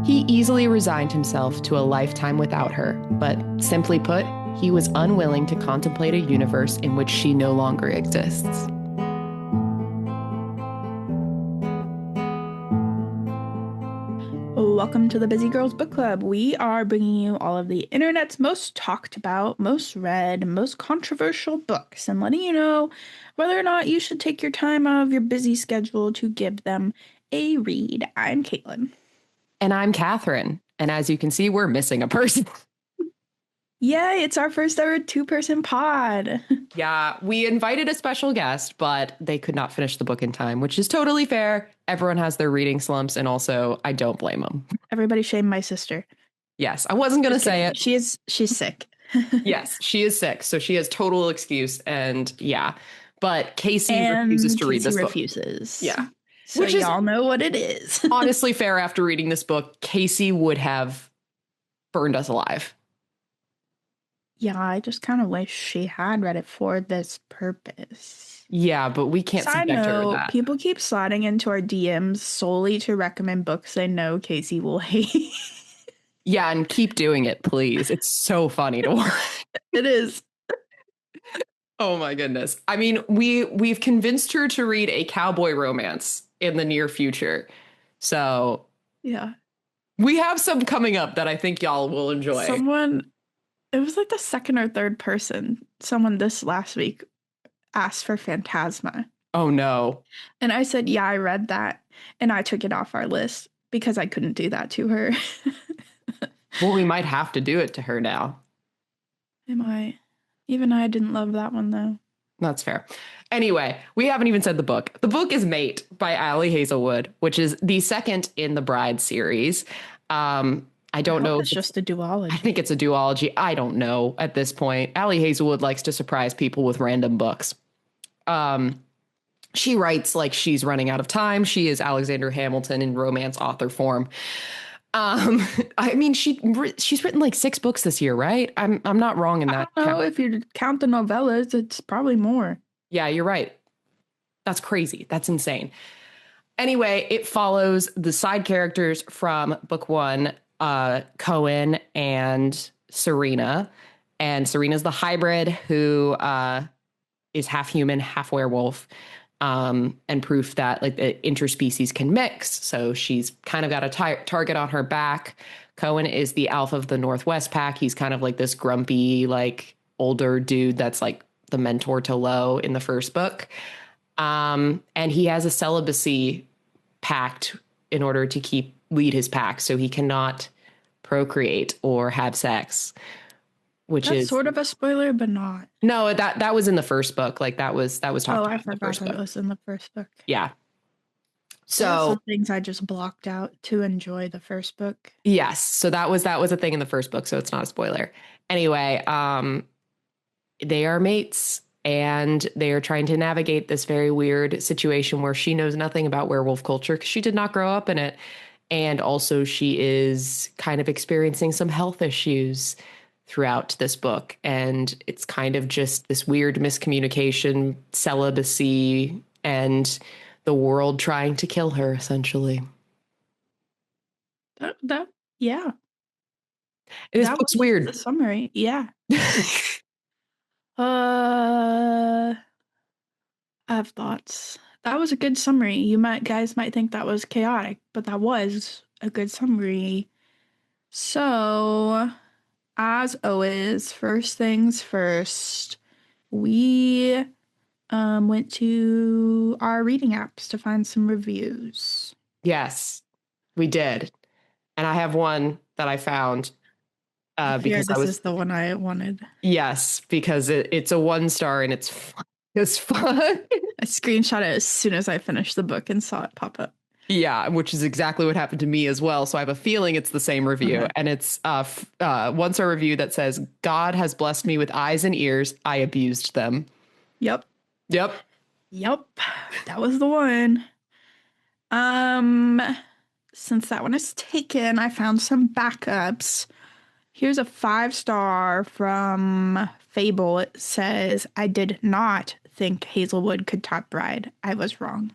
He easily resigned himself to a lifetime without her, but simply put, he was unwilling to contemplate a universe in which she no longer exists. Welcome to the Busy Girls Book Club. We are bringing you all of the internet's most talked about, most read, most controversial books and letting you know whether or not you should take your time out of your busy schedule to give them a read. I'm Caitlin. And I'm Catherine. And as you can see, we're missing a person. Yay, it's our first ever two-person pod. Yeah, we invited a special guest, but they could not finish the book in time, which is totally fair. Everyone has their reading slumps, and also I don't blame them. Everybody shame my sister. Yes, I wasn't going to say it. She's sick. Yes, she is sick, so she has total excuse, and yeah. But Casey refuses to read this book. Refuses. Yeah. So which y'all know what it is. Honestly fair. After reading this book, Casey would have burned us alive. Yeah, I just kind of wish she had read it for this purpose. Yeah, but we can't subject her to that. People keep sliding into our DMs solely to recommend books they know Casey will hate. Yeah, and keep doing it, please. It's so funny to watch. It is. Oh my goodness. I mean, we've convinced her to read a cowboy romance in the near future. So yeah, we have some coming up that I think y'all will enjoy. It was like the second or third person, someone this last week asked for Phantasma. Oh no. And I said, yeah, I read that. And I took it off our list because I couldn't do that to her. Well, we might have to do it to her now. Even I didn't love that one, though. That's fair. Anyway, we haven't even said the book. The book is Mate by Ali Hazelwood, which is the second in the Bride series. I don't know. It's just a duology. I think it's a duology. I don't know at this point. Ali Hazelwood likes to surprise people with random books. She writes like she's running out of time. She is Alexander Hamilton in romance author form. I mean, she's written like 6 books this year, right? I'm not wrong in that. I don't know if you count the novellas, it's probably more. Yeah, you're right. That's crazy. That's insane. Anyway, it follows the side characters from book 1, Cohen and Serena. And Serena's the hybrid who is half human, half werewolf. And proof that like the interspecies can mix. So she's kind of got a target on her back. Cohen is the alpha of the Northwest Pack. He's kind of like this grumpy, like older dude that's like the mentor to Lo in the first book. And he has a celibacy pact in order to lead his pack. So he cannot procreate or have sex. Which is sort of a spoiler, but not. No, that was in the first book. Like that was talked about. I forgot that was in the first book. Yeah. So some things I just blocked out to enjoy the first book. Yes. So that was a thing in the first book. So it's not a spoiler. Anyway, they are mates and they are trying to navigate this very weird situation where she knows nothing about werewolf culture because she did not grow up in it. And also she is kind of experiencing some health issues throughout this book. And it's kind of just this weird miscommunication, celibacy, and the world trying to kill her, essentially. Yeah. This book's weird. The summary, yeah. I have thoughts. That was a good summary. Guys might think that was chaotic, but that was a good summary. So, as always, first things first, we went to our reading apps to find some reviews. Yes, we did. And I have one that I found because this is the one I wanted. Yes, because it's a 1-star and it's fun. It's fun. I screenshot it as soon as I finished the book and saw it pop up. Yeah, which is exactly what happened to me as well. So I have a feeling it's the same review. Mm-hmm. And it's a 1-star review that says, God has blessed me with eyes and ears. I abused them. Yep. That was the one. Since that one is taken, I found some backups. Here's a 5-star from Fable. It says, I did not think Hazelwood could top Bride. I was wrong.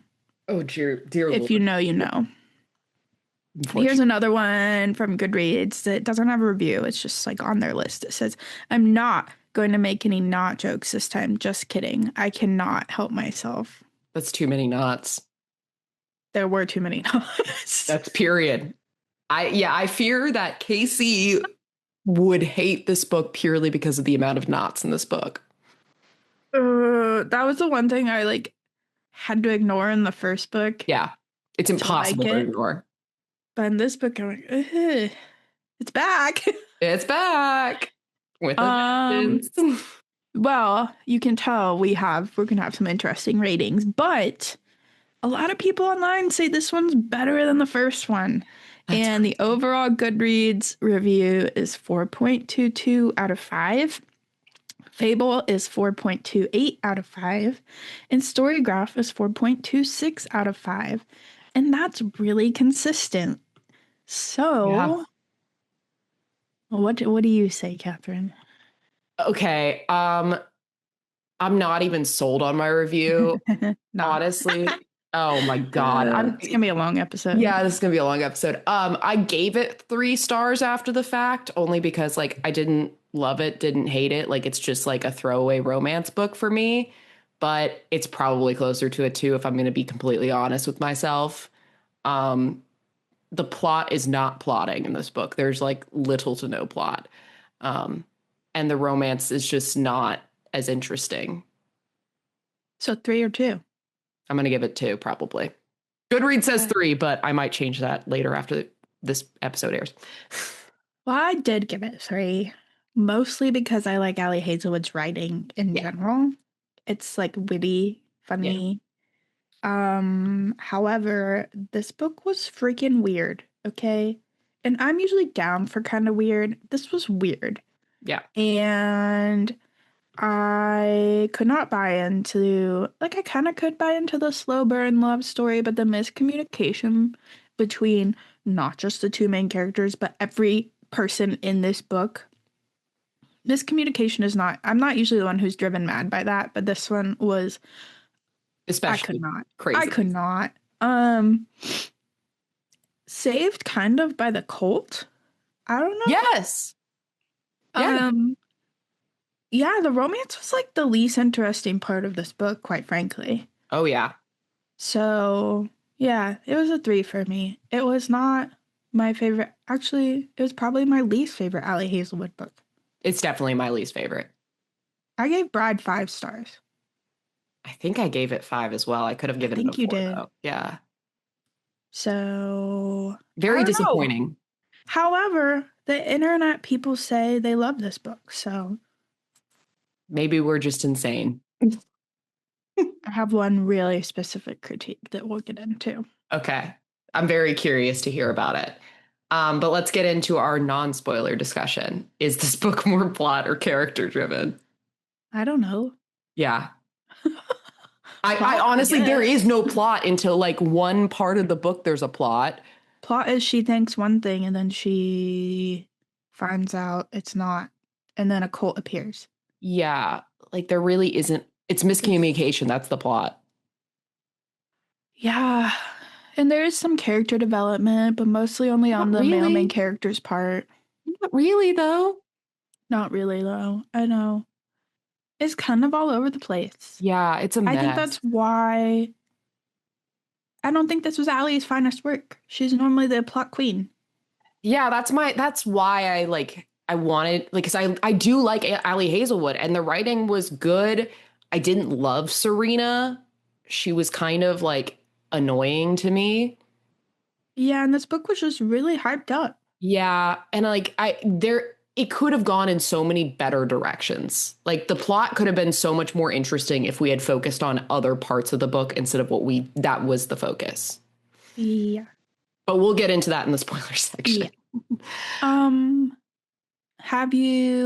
Oh, dear If Lord. you know, you know. Here's unfortunately. another one from Goodreads that doesn't have a review. It's just like on their list. It says, I'm not going to make any not jokes this time. Just kidding. I cannot help myself. That's too many knots. There were too many nots. That's period. I fear that Casey would hate this book purely because of the amount of knots in this book. That was the one thing I like had to ignore in the first book Yeah. It's to like impossible to it. ignore. But in this book, I'm like, "Ugh, it's back." It's back with a Um, vengeance. well, you can tell we're gonna have some interesting ratings, but a lot of people online say this one's better than the first one. That's And the overall Goodreads review is 4.22 out of 5. Fable is 4.28 out of 5. And Storygraph is 4.26 out of 5. And that's really consistent. yeah. So, what do you say, Catherine? Okay. I'm not even sold on my review, Not. honestly. Oh my God. I'm It's gonna be a long episode. Yeah, this is gonna be a long episode. I gave it 3 stars after the fact, only because like I didn't love it, didn't hate it. Like it's just like a throwaway romance book for me. But it's probably closer to a 2 if I'm gonna be completely honest with myself. Um, the plot is not plotting in this book. There's like little to no plot. Um, and the romance is just not as interesting. So 3 or 2. I'm gonna give it 2, probably. Goodreads says 3, but I might change that later after this episode airs. Well, I did give it 3, mostly because I like Ali Hazelwood's writing in Yeah. general. It's like witty, Yeah. funny. However, this book was freaking weird, okay? And I'm usually down for kind of weird. This was weird. Yeah. And I could not buy into, like, I kind of could buy into the slow burn love story, but the miscommunication between not just the two main characters, but every person in this book. Miscommunication is not, I'm not usually the one who's driven mad by that, but this one was, I could Especially not. I crazy. could not. Um, Saved kind of by the cult. I don't know. Yes. Yeah. Um, yeah, the romance was like the least interesting part of this book, quite frankly. Oh, yeah. So, yeah, it was a 3 for me. It was not my favorite. Actually, it was probably my least favorite Ali Hazelwood book. It's definitely my least favorite. I gave Bride 5 stars. I think I gave it 5 as well. I could have I given it a think you 4, did. though. Yeah. So, I Very don't know. disappointing. However, the internet people say they love this book. So, Maybe we're just insane. I have one really specific critique that we'll get into. Okay. I'm very curious to hear about it. But let's get into our non-spoiler discussion. Is this book more plot or character driven? I don't know. Yeah. I Plot, honestly, there guess. is no plot until like one part of the book. There's a plot. Plot is she thinks one thing and then she finds out it's not. And then a cult appears. Yeah. Like there really isn't. It's miscommunication. That's the plot. Yeah. And there is some character development, but mostly only on Not the male main really. character's part. Not really, though. Not really, though. I know. It's kind of all over the place. Yeah, it's a I think mess. that's why I don't think this was Allie's finest work. She's normally the plot queen. Yeah, that's why I wanted like because I do like Ali Hazelwood and the writing was good. I didn't love Serena. She was kind of like annoying to me. Yeah, and this book was just really hyped up. Yeah, and like I there it could have gone in so many better directions. Like the plot could have been so much more interesting if we had focused on other parts of the book instead of what we that was the focus. Yeah. But we'll get into that in the spoiler section. Yeah.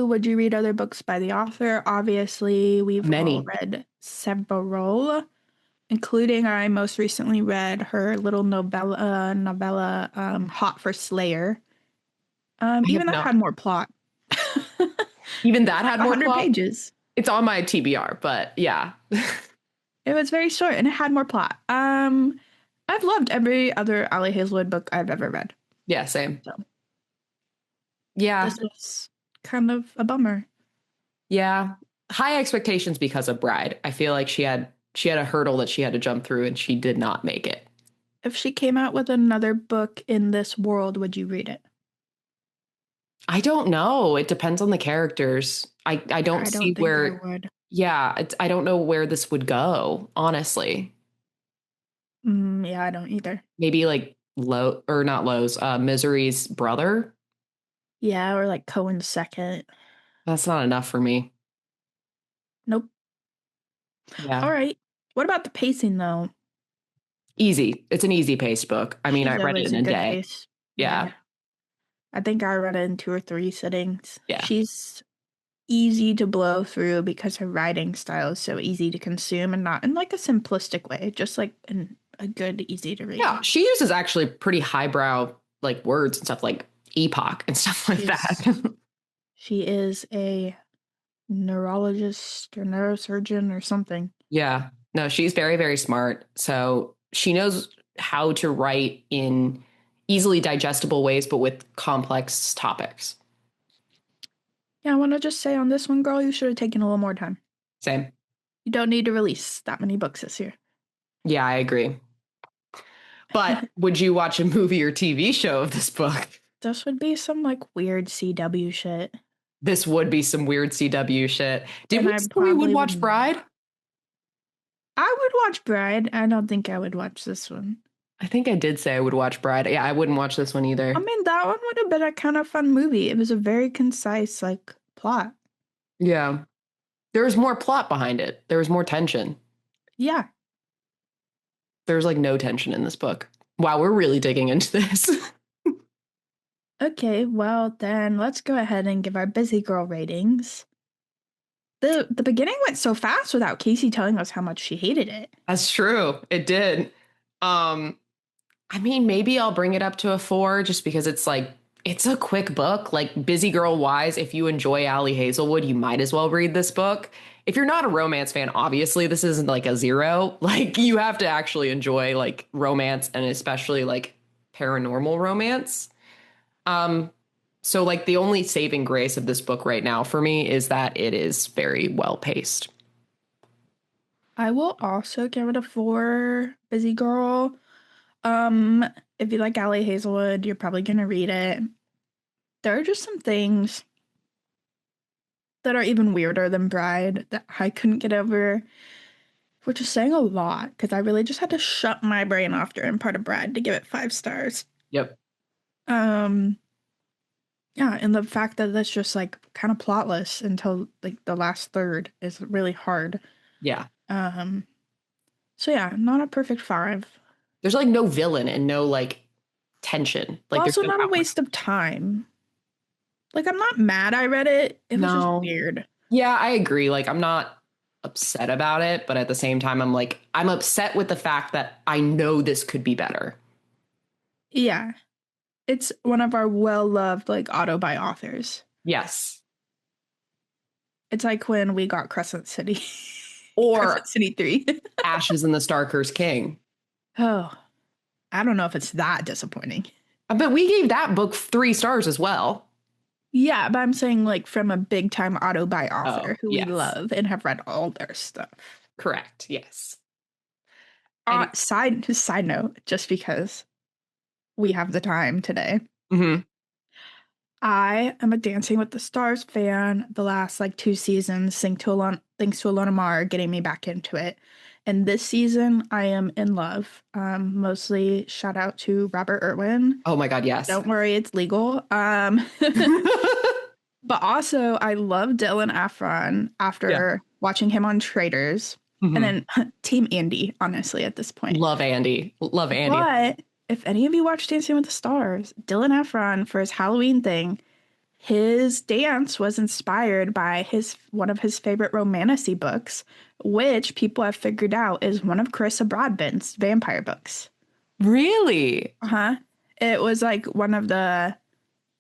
Would you read other books by the author? Obviously, we've Many. all read several, including I most recently read her little novella, Hot for Slayer. I have Even that not. had more plot. Even that had more 100 plot. pages. It's on my TBR, but yeah. It was very short and it had more plot. I've loved every other Ali Hazelwood book I've ever read. Yeah, same. So Yeah, this was kind of a bummer. yeah. High expectations because of Bride. I feel like she had a hurdle that she had to jump through and she did not make it. If she came out with another book in this world, would you read it? I don't know. It depends on the characters. I don't I see don't think I where, would. yeah, I don't know where this would go, honestly. Yeah, I don't either. Maybe like Low or not Lowe's, Misery's brother. Yeah, or like Cohen's second. That's not enough for me. Nope. All Yeah. right. What about the pacing though? Easy. It's an easy paced book. I mean, I She's read it always in a a good day. pace. Yeah. Yeah. I think I read it in 2 or 3 sittings. Yeah. She's easy to blow through because her writing style is so easy to consume and not in like a simplistic way, just like in a good, easy to read. Yeah. She uses actually pretty highbrow like words and stuff like epoch and stuff like She's that. she is a neurologist or neurosurgeon or something. Yeah. No, she's very, very smart. So she knows how to write in easily digestible ways, but with complex topics. Yeah, I want to just say on this one, girl, you should have taken a little more time. Same. You don't need to release that many books this year. Yeah, I agree. But would you watch a movie or TV show of this book? This would be some like weird CW shit. This would be some weird CW shit. Did And we I say we would probably watch wouldn't. Bride? I would watch Bride. I don't think I would watch this one. I think I did say I would watch Bride. Yeah, I wouldn't watch this one I either. mean, that one would have been a kind of fun movie. It was a very concise, like, plot. Yeah. There was more plot behind it. There was more tension. Yeah. There's like no tension in this book. Wow, we're really digging into this. Okay, well, then let's go ahead and give our busy girl ratings. The beginning went so fast without Casey telling us how much she hated it. That's true. It did. Um, I mean, maybe I'll bring it up to a 4 just because it's like it's a quick book. Like busy girl wise, if you enjoy Ali Hazelwood, you might as well read this book. If you're not a romance fan, obviously this isn't like a 0. Like you have to actually enjoy like romance and especially like paranormal romance. Um, so like the only saving grace of this book right now for me is that it is very well paced. I will also give it a 4, busy girl. Um, if you like Ali Hazelwood, you're probably gonna read it. There are just some things that are even weirder than Bride that I couldn't get over, which is saying a lot because I really just had to shut my brain off during part of Bride to give it 5 stars. Yep. Um, yeah, and the fact that it's just like kind of plotless until like the last third is really hard. Yeah. Um, so yeah, not a perfect 5. There's like no villain and no like tension. Like there's Also no not a waste of time. Like I'm not mad I read it. It was just no. weird. Yeah, I agree. Like I'm not upset about it, but at the same time I'm like I'm upset with the fact that I know this could be better. Yeah. It's one of our well-loved like auto-buy authors. Yes. It's like when we got Crescent City. Or Crescent City 3. Ashes and the Starcursed King. Oh, I don't know if it's that disappointing. But we gave that book 3 stars as well. Yeah, but I'm saying like from a big time auto buy Oh, author who we yes. love and have read all their stuff. Correct. Yes. Side note, just because we have the time today. Mm-hmm. I am a Dancing with the Stars fan. The last like 2 seasons, thanks to Alona Mar, getting me back into it. And this season, I am in love. Mostly shout out to Robert Irwin. Oh my God, yes. Don't worry, it's legal. But also, I love Dylan Efron after watching him on Traders. Mm-hmm. And then Team Andy, honestly, at this point. Love Andy. Love Andy. But if any of you watch Dancing with the Stars, Dylan Efron, for his Halloween thing, his dance was inspired by one of his favorite romantasy books, which people have figured out is one of Carissa Broadbent's vampire books. Really? Uh-huh. It was like one of the,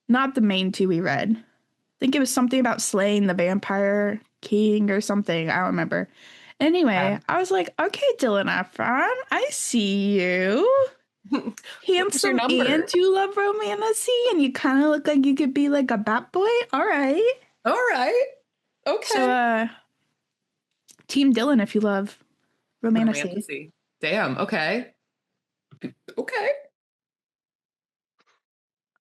not the main 2 we read. I think it was something about slaying the vampire king or something. I don't remember. Anyway, Yeah. I was like, okay, Dylan Efron, I see you. What's your Handsome number? and you love romantasy, and you kind of look like you could be like a bat boy. All right. All right. So, Okay. Team Dylan if you love romantasy. Romantasy. Damn. Okay. Okay.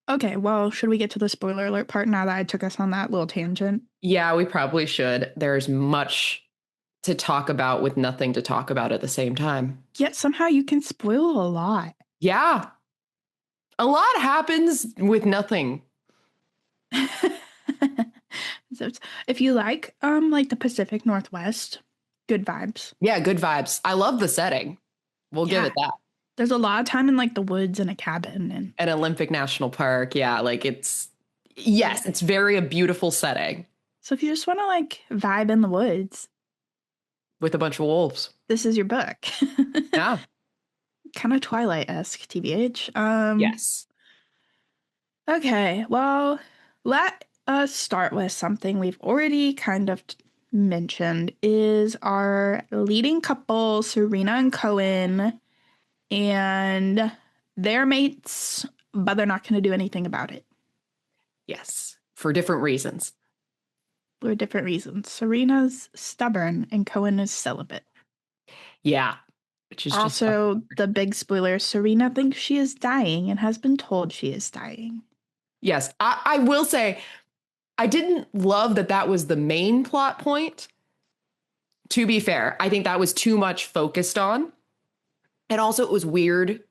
Okay, well, should we get to the spoiler alert part now that I took us on that little tangent? Yeah, we probably should. There's much to talk about with nothing to talk about at the same time. Yet somehow you can spoil a lot. Yeah. A lot happens with nothing. So if you like the Pacific Northwest, good vibes. Yeah, good vibes. I love the setting. We'll give Yeah. it that. There's a lot of time in like the woods in a cabin and An Olympic National Park. Yeah, like yes, it's very a beautiful setting so if you just want to like vibe in the woods, with a bunch of wolves. this is your book. Yeah. Kind of Twilight-esque, TBH. Yes. Okay, well, let us start with something we've already kind of mentioned is our leading couple, Serena and Cohen, and they're mates, but they're not going to do anything about it Yes. For different reasons. for different reasons. Serena's stubborn and Cohen is celibate. Yeah. Which is just Also, the big spoiler, Serena thinks she is dying and has been told she is dying. yes. I will say I didn't love that was the main plot point. To be fair, I think that was too much focused on. And also it was weird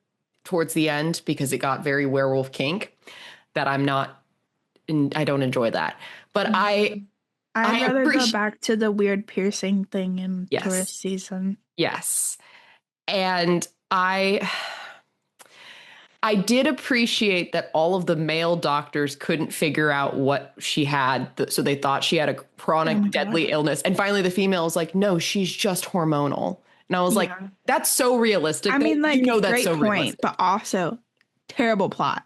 towards the end because it got very werewolf kink that I don't enjoy that. But I'd I rather go appreciate. back to the weird piercing thing in Yes. tourist season. Yes. And I did appreciate that all of the male doctors couldn't figure out what she had. So they thought she had a chronic deadly illness. And finally the female was like, no, she's just hormonal. And I was like, that's so realistic. I mean, like, that's great so point, realistic. but also terrible plot.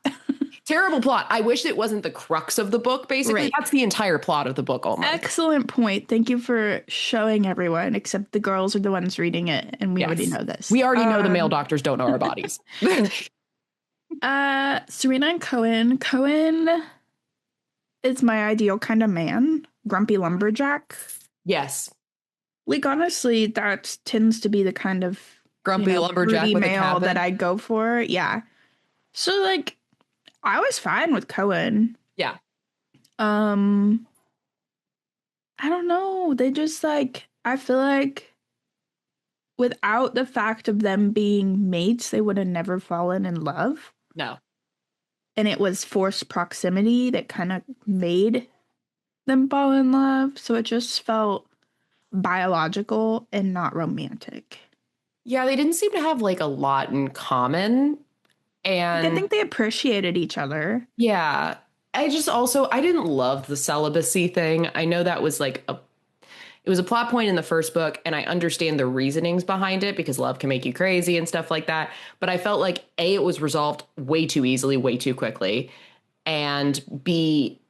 Terrible plot. I wish it wasn't the crux of the book, basically. Right. That's the entire plot of the book almost. Excellent point. Thank you for showing everyone, except the girls are the ones reading it, and we already know this. We already know the male doctors don't know our bodies. Serena and Cohen. Cohen is my ideal kind of man. Grumpy lumberjack. Yes. Like, honestly, that tends to be the kind of grumpy lumberjack with male a cabin that I go for. Yeah. So, like, I was fine with Cohen. Yeah. I don't know. They just like, I feel like without the fact of them being mates, they would have never fallen in love. No. And it was forced proximity that kind of made them fall in love. So it just felt biological and not romantic. Yeah, they didn't seem to have like a lot in common. And I think they appreciated each other. Yeah. I didn't love the celibacy thing. I know that was like it was a plot point in the first book, and I understand the reasonings behind it because love can make you crazy and stuff like that. But I felt like A, it was resolved way too easily, way too quickly. And B,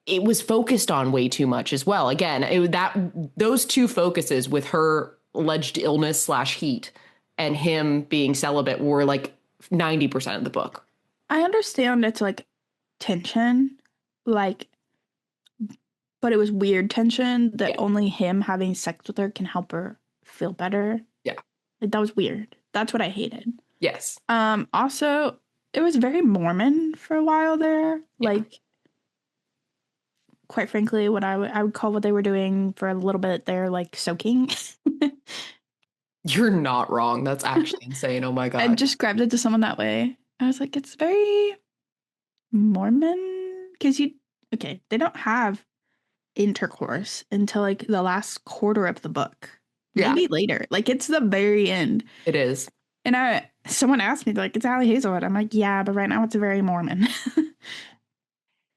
it was focused on way too much as well. Again, those two focuses with her alleged illness / heat and him being celibate were like 90% of the book. I understand it's like tension, like, but it was weird tension that only him having sex with her can help her feel better. Yeah. Like, that was weird. That's what I hated. Yes. Also, it was very Mormon for a while there. Yeah. Like, quite frankly, what I would call what they were doing for a little bit there, like soaking. You're not wrong. That's actually insane. Oh my God. I described it to someone that way. I was like, it's very Mormon. Because they don't have intercourse until like the last quarter of the book. Maybe later. Like, it's the very end. It is. And someone asked me, like, it's Ali Hazelwood. I'm like, yeah, but right now it's very Mormon.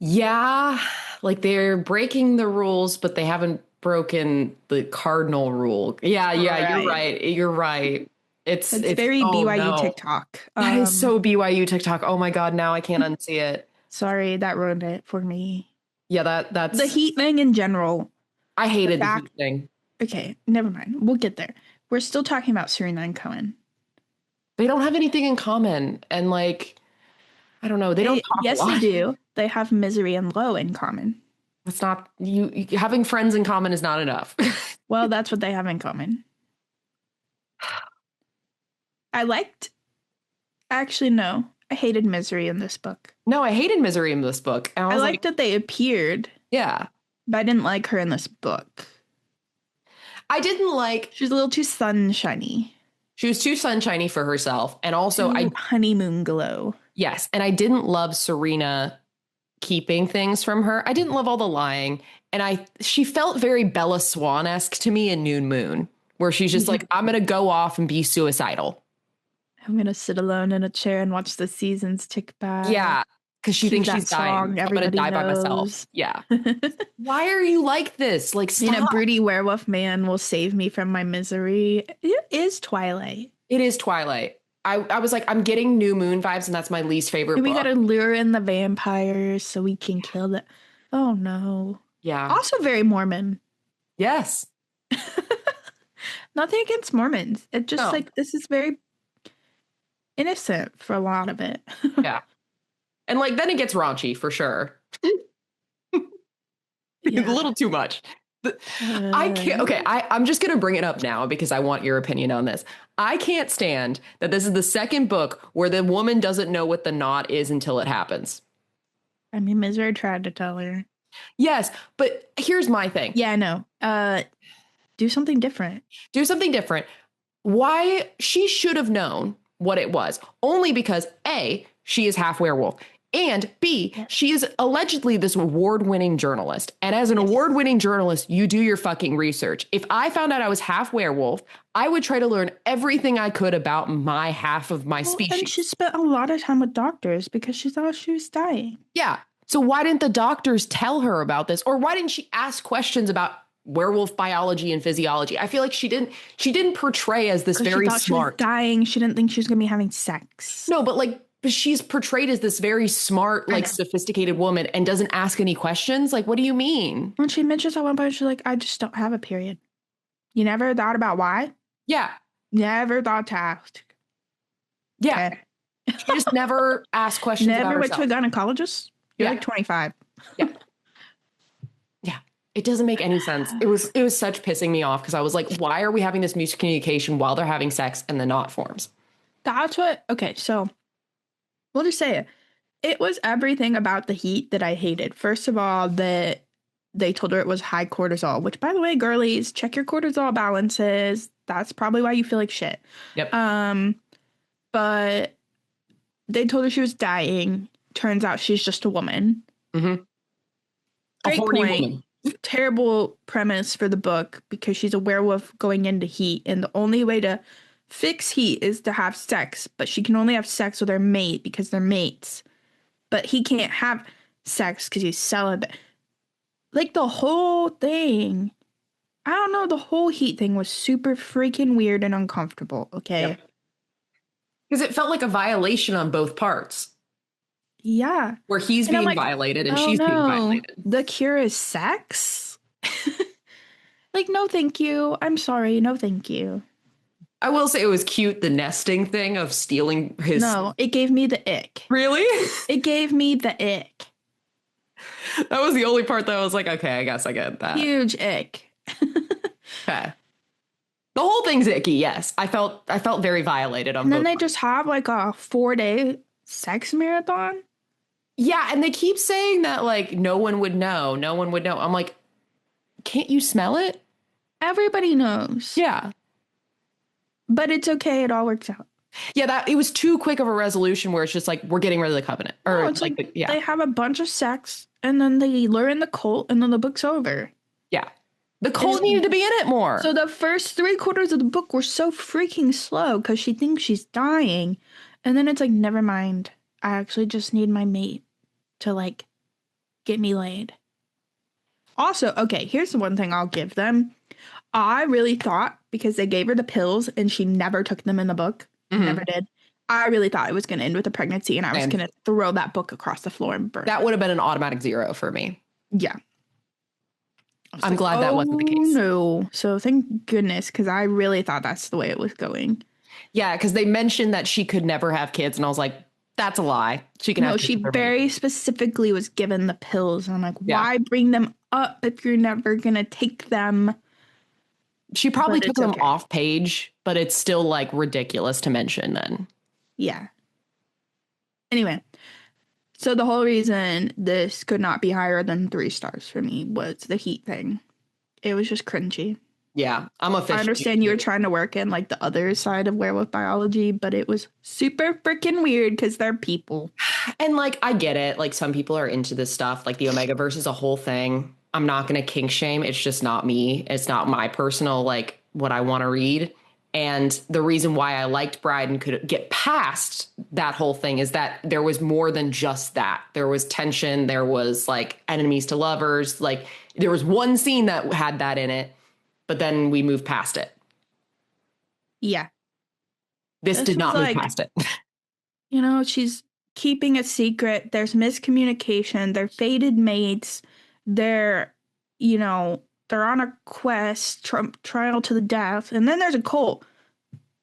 Yeah. Like, they're breaking the rules, but they haven't broken the cardinal rule. Yeah. You're right. You're right. It's very BYU TikTok. That is so BYU TikTok. Oh my God. Now I can't unsee it. Sorry, that ruined it for me. Yeah, that's the heat thing in general. I hated the heat thing. Okay, never mind. We'll get there. We're still talking about Serena and Cohen. They don't have anything in common. And like, I don't know. They don't talk a Yes, they lot. do. They have misery and low in common. It's not having friends in common is not enough. Well, that's what they have in common. Actually, no. I hated misery in this book. No, I hated misery in this book. And I I was liked that they appeared, yeah. but I didn't like her in this book. I didn't like. She's a little too sunshiny. She was too sunshiny for herself. And also, honeymoon glow. Yes. And I didn't love Serena keeping things from her. I didn't love all the lying. And she felt very Bella Swan-esque to me in Noon Moon, where she's just like, I'm going to go off and be suicidal. I'm going to sit alone in a chair and watch the seasons tick by. Yeah. Because she thinks she's dying. I'm going to die by myself. Yeah. Why are you like this? Like, stop. And a broody werewolf man will save me from my misery. It is Twilight. It is Twilight. I was like, I'm getting New Moon vibes, and that's my least favorite book. We got to lure in the vampires so we can kill them. Oh, no. Yeah. Also very Mormon. Yes. Nothing against Mormons. It just like, this is very innocent for a lot of it. Yeah. And like, then it gets raunchy for sure. Yeah. A little too much. I can't. Okay, I'm just going to bring it up now because I want your opinion on this. I can't stand that this is the second book where the woman doesn't know what the knot is until it happens. I mean, Misery tried to tell her. Yes, but here's my thing. Yeah, I know. Do something different. Do something different. Why? She should have known what it was. Only because A, she is half werewolf. And B, she is allegedly this award-winning journalist. And as an award-winning journalist, you do your fucking research. If I found out I was half werewolf, I would try to learn everything I could about my half of my species. And she spent a lot of time with doctors because she thought she was dying. Yeah. So why didn't the doctors tell her about this? Or why didn't she ask questions about werewolf biology and physiology? I feel like she didn't portray as this very smart. She was dying. She didn't think she was going to be having sex. No, but she's portrayed as this very smart, like sophisticated woman and doesn't ask any questions. Like, what do you mean? When she mentions at one point, she's like, I just don't have a period. You never thought about why? Yeah. Never thought to ask. Yeah. Okay. She just never asked questions never about went herself. to a gynecologist? You're like 25. Yeah. Yeah. It doesn't make any sense. It was such pissing me off because I was like, why are we having this miscommunication while they're having sex and the knot forms? That's what, okay, so we'll just say it. It was everything about the heat that I hated. First of all, that they told her it was high cortisol, which, by the way, girlies, check your cortisol balances. That's probably why you feel like shit. Yep. But they told her she was dying. Turns out she's just a woman. Mm-hmm. Great point. Woman. Terrible premise for the book because she's a werewolf going into heat, and the only way to fix heat is to have sex, but she can only have sex with her mate because they're mates. But he can't have sex because he's celibate. Like, the whole thing, I don't know, the whole heat thing was super freaking weird and uncomfortable, okay? Because it felt like a violation on both parts. Yeah. Where he's being violated and she's being violated. The cure is sex? Like, no thank you. I'm sorry, no thank you. I will say it was cute, the nesting thing of stealing his... No, it gave me the ick. Really? It gave me the ick. That was the only part that I was like, okay, I guess I get that. Huge ick. Okay. The whole thing's icky, yes. I felt very violated on both. And then they just have like a 4-day sex marathon? Yeah, and they keep saying that like no one would know. No one would know. I'm like, can't you smell it? Everybody knows. Yeah. But it's okay. It all works out. Yeah, it was too quick of a resolution where it's just like, we're getting rid of the covenant. Or no, it's like they have a bunch of sex and then they lure in the cult and then the book's over. Yeah. The cult needed to be in it more. So the first 3/4 of the book were so freaking slow because she thinks she's dying. And then it's like, never mind. I actually just need my mate to like get me laid. Also, okay, here's the one thing I'll give them. I really thought, because they gave her the pills and she never took them in the book, never did, I really thought it was going to end with a pregnancy and I was going to throw that book across the floor and burn. That would have been an automatic 0 for me. Yeah. was I'm like, glad that oh wasn't the case. no. So thank goodness, because I really thought that's the way it was going. Yeah, because they mentioned that she could never have kids, and I was like, that's a lie. She can No, have kids she with her very specifically was given the pills. And I'm like, Yeah. why bring them up if you're never gonna take them? She probably But took it's them okay. off page, but it's still like ridiculous to mention then. Yeah. Anyway, so the whole reason this could not be higher than 3 stars for me was the heat thing. It was just cringy. Yeah, I'm a I fish. understand you were trying to work in like the other side of werewolf biology, but it was super freaking weird because they're people. And like, I get it. Like, some people are into this stuff. Like, the Omega verse is a whole thing. I'm not going to kink shame. It's just not me. It's not my personal, like, what I want to read. And the reason why I liked Bride and could get past that whole thing is that there was more than just that. There was tension. There was like enemies to lovers. Like, there was one scene that had that in it, but then we moved past it. Yeah. This did was not move like, past it. she's keeping a secret. There's miscommunication. They're fated mates. They're, they're on a quest, trial to the death. And then there's a cult.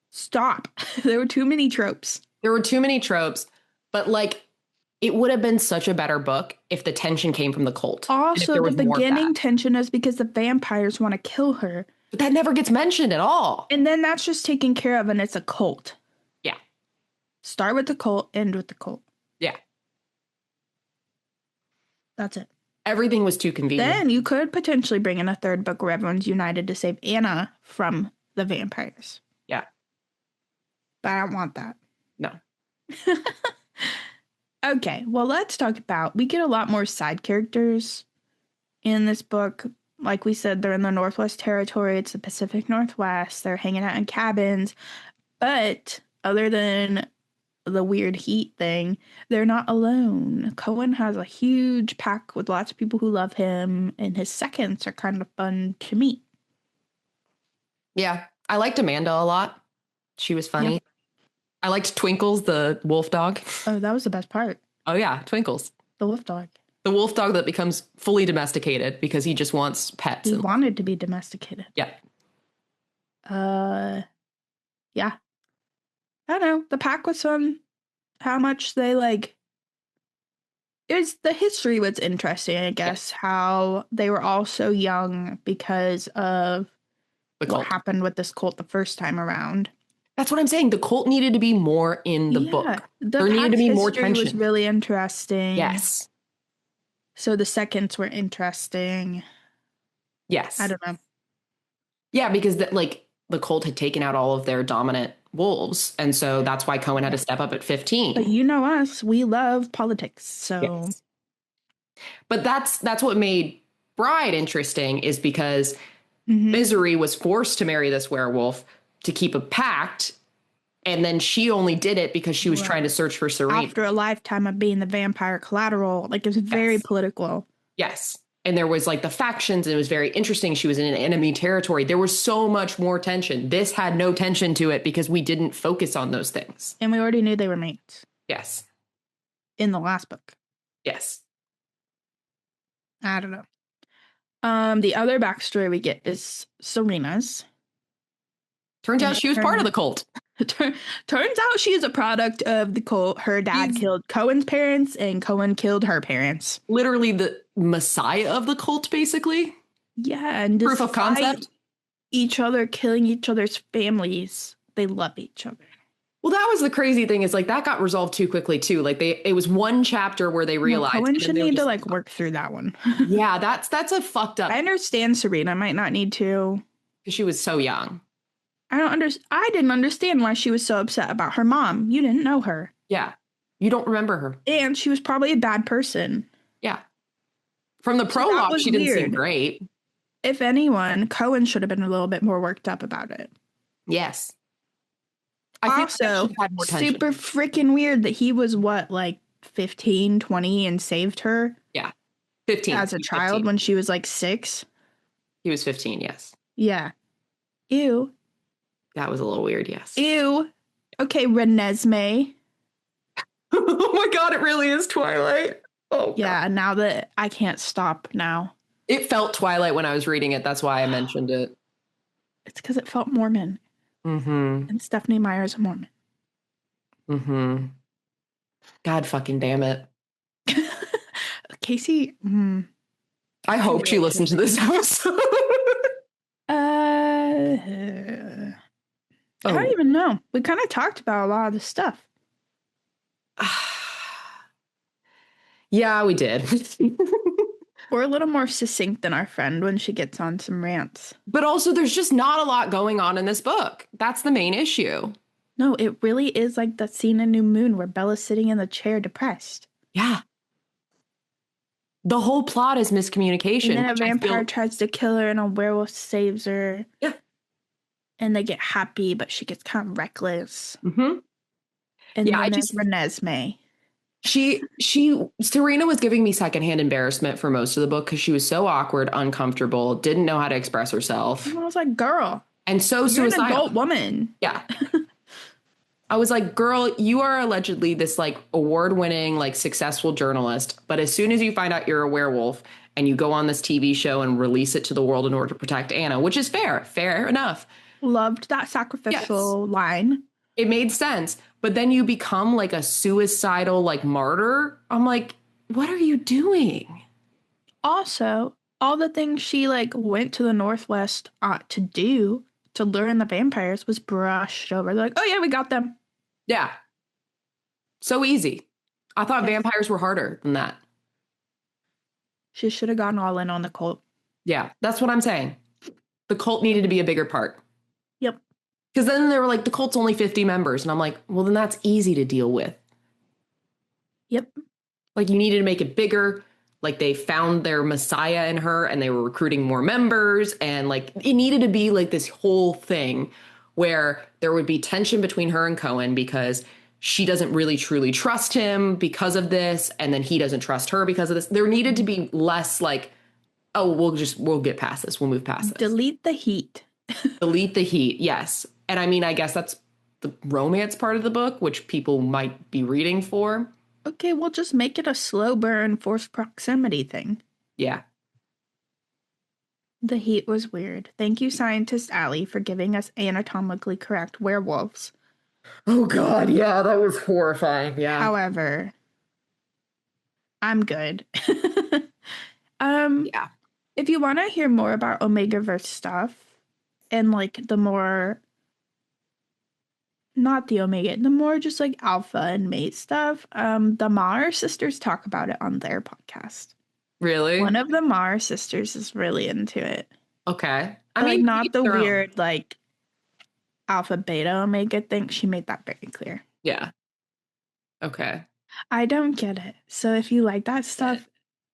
Stop. There were too many tropes. There were too many tropes, but like, it would have been such a better book if the tension came from the cult. Also, the beginning tension is because the vampires want to kill her. But that never gets mentioned at all. And then that's just taken care of, and it's a cult. Yeah. Start with the cult, end with the cult. Yeah. That's it. Everything was too convenient. Then you could potentially bring in a third book where everyone's united to save Anna from the vampires. Yeah. But I don't want that. No. Okay, well, let's talk about, we get a lot more side characters in this book. Like we said, they're in the Northwest Territory. It's the Pacific Northwest. They're hanging out in cabins. But other than the weird heat thing, they're not alone. Cohen has a huge pack with lots of people who love him, and his seconds are kind of fun to meet. Yeah, I liked Amanda a lot. She was funny. Yeah. I liked Twinkles, the wolf dog. Oh, that was the best part. Oh, yeah, Twinkles. The wolf dog. The wolf dog that becomes fully domesticated because he just wants pets. He wanted to be domesticated. Yeah. Yeah. I don't know. The pack was fun. How much they is the history was interesting, I guess. Yeah. How they were all so young because of what happened with this cult the first time around. That's what I'm saying. The cult needed to be more in the book. There needed to be more tension. Was really interesting. Yes. So the seconds were interesting. Yes. I don't know. Yeah, because the cult had taken out all of their dominant wolves, and so that's why Cohen had to step up at 15. But you know us, we love politics, so. Yes. But that's what made Bride interesting, is because Misery was forced to marry this werewolf to keep a pact, and then she only did it because she was trying to search for Serena. After a lifetime of being the vampire collateral, it was very political. Yes. And there was the factions, and it was very interesting. She was in an enemy territory. There was so much more tension. This had no tension to it because we didn't focus on those things. And we already knew they were mates. Yes. In the last book. Yes. I don't know. The other backstory we get is Serena's. Turns out she was part of the cult. Turns out she is a product of the cult. Her dad killed Cohen's parents, and Cohen killed her parents. Literally the messiah of the cult, basically. Yeah, and proof of concept. Each other, killing each other's families. They love each other. Well, that was the crazy thing, is that got resolved too quickly too. It was one chapter where they realized. Cohen should need to work through that one. Yeah, that's a fucked up. I understand Serena might not need to. Because she was so young. I didn't understand why she was so upset about her mom. You didn't know her. Yeah. You don't remember her. And she was probably a bad person. Yeah. From the prologue, she didn't seem great. If anyone, Cohen should have been a little bit more worked up about it. Yes. Also, super freaking weird that he was 15, 20 and saved her? Yeah. 15. As a child 15. When she was 6? He was 15, yes. Yeah. Ew. That was a little weird, yes. Ew. Okay, Renesmee. Oh my god, it really is Twilight. Oh yeah, God. Now that I can't stop now. It felt Twilight when I was reading it. That's why I mentioned it. It's because it felt Mormon, Mm-hmm. and Stephanie Meyer's a Mormon. Mm-hmm. God fucking damn it. Casey, I she's hope she really listened to this episode. I don't Oh. even know. We kind of talked about a lot of the stuff. Yeah, we did. We're a little more succinct than our friend when she gets on some rants. But also, there's just not a lot going on in this book. That's the main issue. No, it really is like that scene in New Moon where Bella's sitting in the chair depressed. Yeah. The whole plot is And miscommunication, then a which I vampire feel. tries to kill her and a werewolf saves her. Yeah. And they get happy, but she gets kind of reckless. Mm-hmm. And Yeah, then there's Renesmee. Serena was giving me secondhand embarrassment for most of the book because she was so awkward, uncomfortable, didn't know how to express herself, And I was like, girl, and so you're an suicidal. adult woman. Yeah. I was like, girl, you are allegedly this like award-winning, like successful journalist, but as soon as you find out you're a werewolf and you go on this TV show and release it to the world in order to protect Anna, which is fair enough. Loved that sacrificial line. It made sense. But then you become like a suicidal like martyr. I'm like, what are you doing? Also, all the things she like went to the Northwest to do to learn the vampires was brushed over. They're like, oh yeah, we got them. Yeah. So easy. I thought vampires were harder than that. She should have gone all in on the cult. Yeah, that's what I'm saying. The cult needed to be a bigger part. Yep. Because then they were like, the cult's only 50 members. And I'm like, well, then that's easy to deal with. Yep. Like, you needed to make it bigger. Like, they found their messiah in her and they were recruiting more members. And like, it needed to be like this whole thing where there would be tension between her and Cohen because she doesn't really truly trust him because of this. And then he doesn't trust her because of this. There needed to be less like, oh, we'll get past this. We'll move past this. Delete the heat. Delete the heat. Yes. And I mean, I guess that's the romance part of the book, which people might be reading for. Okay, we'll just make it a slow burn, forced proximity thing. Yeah. The heat was weird. Thank you, scientist Ali, for giving us anatomically correct werewolves. Oh, God. Yeah, that was horrifying. Yeah. However, I'm good. Yeah. If you want to hear more about Omegaverse stuff and like the more, not the Omega, the more just like Alpha and Mate stuff, the Mar sisters talk about it on their podcast. Really? One of the Mar sisters is really into it. Okay. I mean, not the weird like Alpha Beta Omega thing. She made that very clear. Yeah. Okay. I don't get it. So if you like that stuff,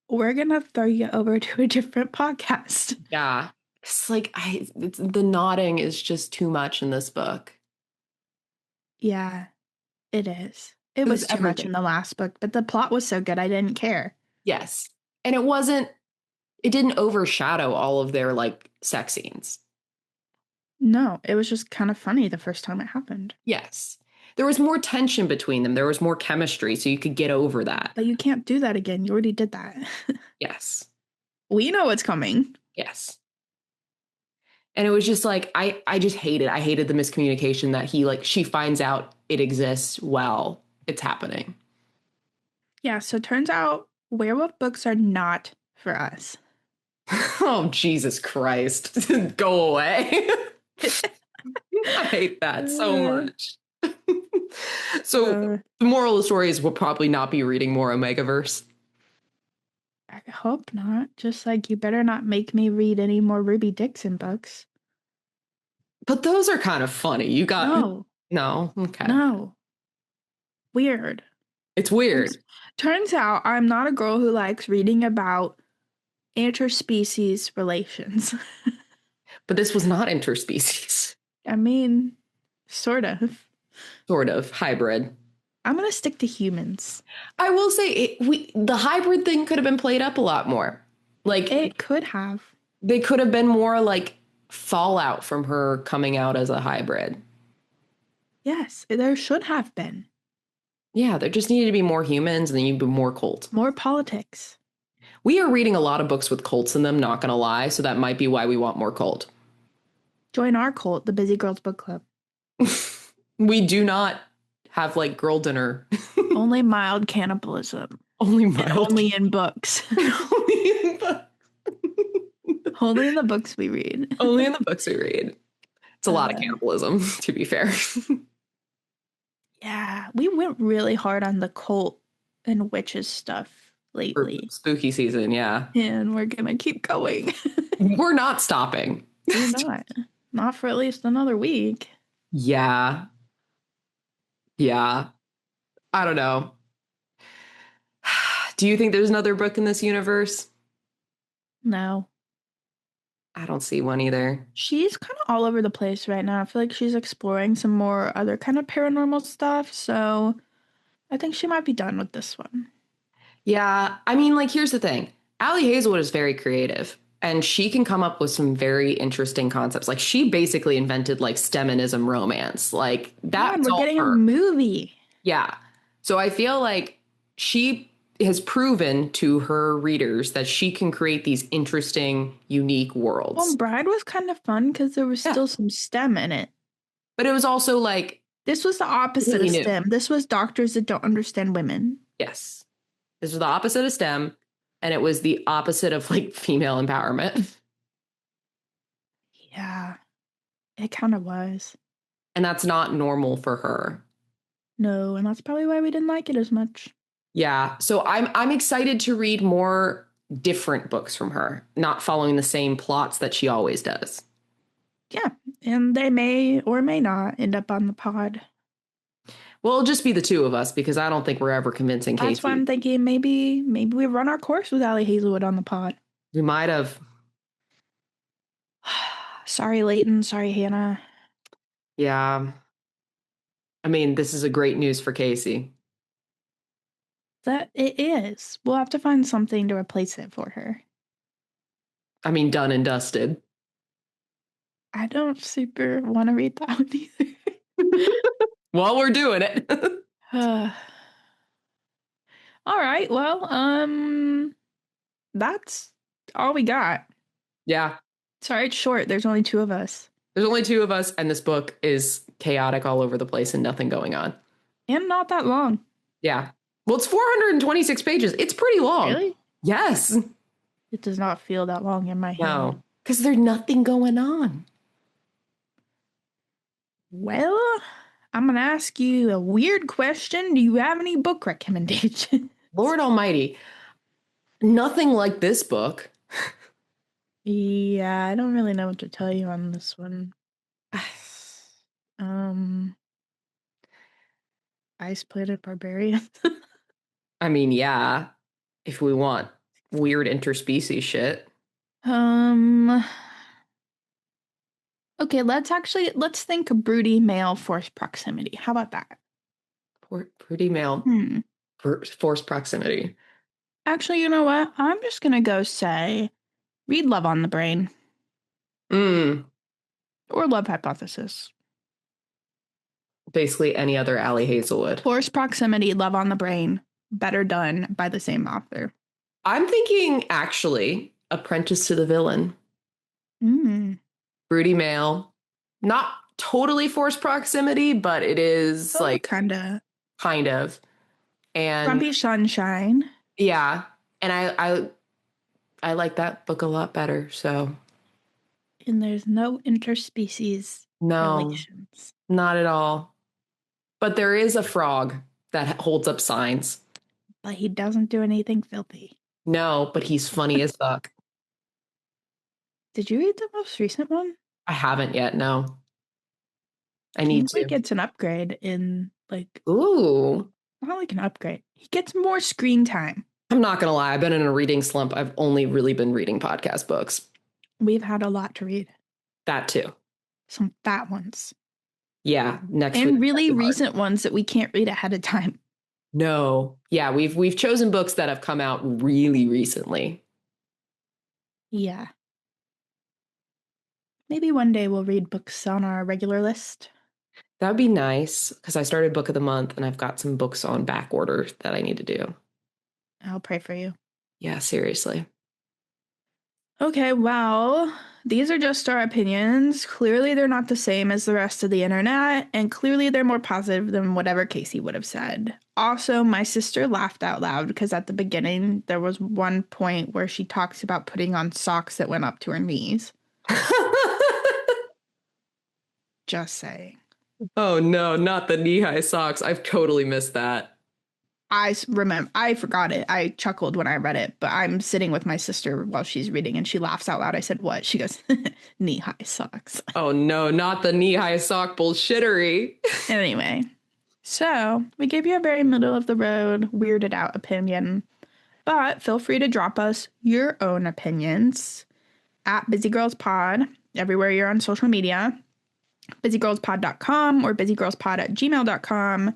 we're gonna throw you over to a different podcast. Yeah. It's like the nodding is just too much in this book. Yeah, it is. It was too much in the last book, but the plot was so good I didn't care. Yes. And it didn't overshadow all of their like sex scenes. No, it was just kind of funny the first time it happened. Yes. There was more tension between them. There was more chemistry, so you could get over that. But you can't do that again. You already did that. Yes. We know what's coming. Yes. And it was just like, I just hated the miscommunication that she finds out it exists while it's happening. Yeah, so it turns out werewolf books are not for us. Oh, Jesus Christ. Go away. I hate that so much. So the moral of the story is we'll probably not be reading more Omegaverse. I hope not. Just like you better not make me read any more Ruby Dixon books. But those are kind of funny. You got no. Okay. No. Weird. It's weird. Turns out I'm not a girl who likes reading about interspecies relations. But this was not interspecies. I mean, sort of. Sort of hybrid. I'm gonna stick to humans. I will say the hybrid thing could have been played up a lot more. Like it could have. They could have been more like fallout from her coming out as a hybrid. Yes, there should have been. Yeah, there just needed to be more humans and then you'd be more cult. More politics. We are reading a lot of books with cults in them, not gonna lie, so that might be why we want more cult. Join our cult, the Busy Girls Book Club. We do not have like girl dinner. Only mild cannibalism. Only And mild. only in books. Only in the books we read. Only in the books we read. It's a lot of cannibalism, to be fair. Yeah, we went really hard on the cult and witches stuff For lately. spooky season, yeah. And we're gonna keep going. We're not stopping. We're not. Not for at least another week. Yeah. Yeah. I don't know. Do you think there's another book in this universe? No. I don't see one either. She's kind of all over the place right now. I feel like she's exploring some more other kind of paranormal stuff, so I think she might be done with this one. Yeah. I mean, like, here's the thing. Ali Hazelwood is very creative and she can come up with some very interesting concepts. Like, she basically invented like STEMinism romance. Like, Yeah, and that's we're all getting a her. movie. Yeah. So I feel like she has proven to her readers that she can create these interesting, unique worlds. Well, Bride was kind of fun because there was Yeah. still some STEM in it. But it was also like, This was the opposite Completely of new. STEM. This was doctors that don't understand women. yes, this was the opposite of STEM. And it was the opposite of like female empowerment. Yeah, it kind of was. And that's not normal for her. No, and that's probably why we didn't like it as much. Yeah. So I'm excited to read more different books from her, not following the same plots that she always does. Yeah, and they may or may not end up on the pod. Well, it'll just be the two of us because I don't think we're ever convincing Casey. That's why I'm thinking maybe we run our course with Ali Hazelwood on the pod. We might have. Sorry, Leighton. Sorry, Hannah. Yeah. I mean, this is a great news for Casey. That it is. We'll have to find something to replace it for her. I mean, done and dusted. I don't super want to read that one either. While we're doing it. All right. Well, that's all we got. Yeah. Sorry, it's short. There's only two of us. There's only two of us, and this book is chaotic all over the place and nothing going on. And not that long. Yeah. Well, it's 426 pages. It's pretty long. Really? Yes. It does not feel that long in my hand. No. Because there's nothing going on. Well, I'm going to ask you a weird question. Do you have any book recommendations? Lord Almighty. Nothing like this book. Yeah, I don't really know what to tell you on this one. Ice Planet Barbarian. I mean, yeah, if we want weird interspecies shit. Okay, let's think broody male force proximity. How about that? Pretty male forced proximity. Actually, you know what? I'm just gonna go say read Love on the Brain. Or Love Hypothesis. Basically any other Ali Hazelwood. Force proximity, Love on the Brain. Better done by the same author. I'm thinking actually Apprentice to the Villain. Broody male. Not totally forced proximity, but it is like kind of. And Grumpy Sunshine. Yeah. And I like that book a lot better. So And there's no interspecies relations. Not at all. But there is a frog that holds up signs. But he doesn't do anything filthy. No, but he's funny as fuck. Did you read the most recent one? I haven't yet, no. I need to. He gets an upgrade in like... Ooh. Not like an upgrade. He gets more screen time. I'm not going to lie. I've been in a reading slump. I've only really been reading podcast books. We've had a lot to read. That too. Some fat ones. Yeah, next week. And really recent ones that we can't read ahead of time. No. Yeah, we've chosen books that have come out really recently. Yeah. Maybe one day we'll read books on our regular list. That would be nice because I started Book of the Month and I've got some books on back order that I need to do. I'll pray for you. Yeah, seriously. Okay, well, these are just our opinions. Clearly, they're not the same as the rest of the internet, and clearly, they're more positive than whatever Casey would have said. Also, my sister laughed out loud because at the beginning, there was one point where she talks about putting on socks that went up to her knees. Just saying. Oh no, not the knee-high socks. I've totally missed that. I forgot it. I chuckled when I read it, but I'm sitting with my sister while she's reading and she laughs out loud. I said, "What?" She goes, "Knee-high socks." Oh no, not the knee-high sock bullshittery. Anyway, so we gave you a very middle of the road, weirded out opinion, but feel free to drop us your own opinions at Busy Girls Pod everywhere you're on social media, busygirlspod.com or busygirlspod@gmail.com.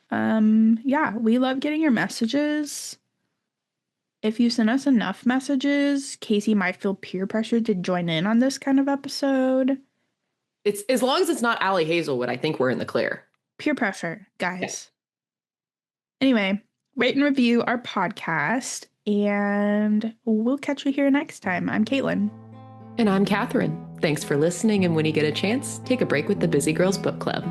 Yeah, we love getting your messages. If you send us enough messages, Casey might feel peer pressured to join in on this kind of episode. It's as long as it's not Ali Hazelwood, I think we're in the clear. Peer pressure, guys. Anyway, rate and review our podcast, and we'll catch you here next time. I'm Caitlin. And I'm Catherine. Thanks for listening, and when you get a chance, take a break with the Busy Girls Book Club.